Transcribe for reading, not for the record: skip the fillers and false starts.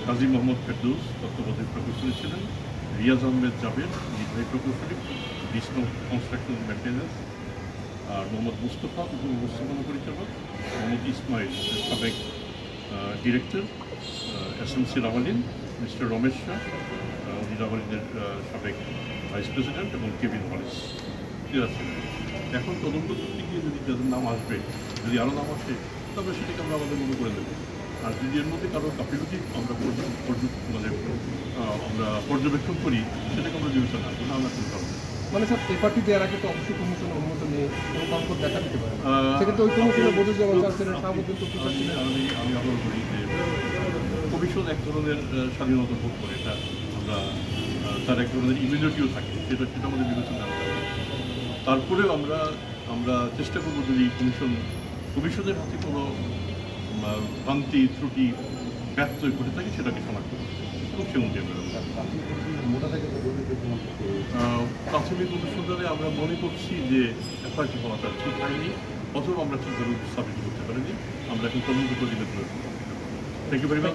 কাজী মোহাম্মদ ফেরদৌস তত্ত্বাবধায়ক প্রকৌশলী ছিলেন, রিয়াজ আহমেদ জাবের নির্বাহী প্রকৌশলী, বিষ্ণু কনস্ট্রাকশন মেনটেন্যান্স, আর মোহাম্মদ মুস্তফা উপব্যবস্থাপনা পরিচালক, মোহাম্মদ ইসমাইল সাবেক director, SMC Ramalin, mister Ramesh Shah উনি রামালিনের সাবেক ভাইস প্রেসিডেন্ট, এবং কেবিন হলিস এরা ছিলেন। এখন তদন্ত করতে গিয়ে যদি যাদের নাম আসবে, যদি আরও নাম আসে, তবে সেটাকে আমরা আমাদের মনে করে দেবো। আর যদি এর মধ্যে কারো গাফিলতি আমরা আমরা পর্যবেক্ষণ করি, সেটাকে আমরা বিবেচনা করবো না, আমরা কোনো কারণ। মানে স্যার পেপারটি দেওয়ার আগে তো অবশ্যই কমিশনের অনুমোদন নিয়ে কোনো কাগজ দেখা দিতে পারে, সেক্ষেত্রে ওই কমিশনের বদরুজ্জামান স্যার ছিলেন, শাহাবুদ্দিন তৌফিক ছিলেন। আমি আবার বলি যে কমিশন এক ধরনের স্বাধীনতা ভোগ করে, এটা আমরা তার এক ধরনের ইমিউনিটিও থাকে, সেটা আমাদের বিবেচনা আনতে হবে। তারপরেও আমরা চেষ্টা করবো যদি কমিশনের হাতে কোনো ভ্রান্তি ত্রুটি ব্যর্থ ঘটে থাকে সেটাকে শনাক্ত করতে এবং সে অনুযায়ী প্রাথমিক অনুসন্ধানে আমরা মনে করছি যে এফআইআরটি হওয়াটা ঠিক হয়নি, অথবা আমরা ঠিকভাবে স্থাপিত করতে পারিনি। আমরা এখন তদন্ত প্রতিবেদন। Thank you very much.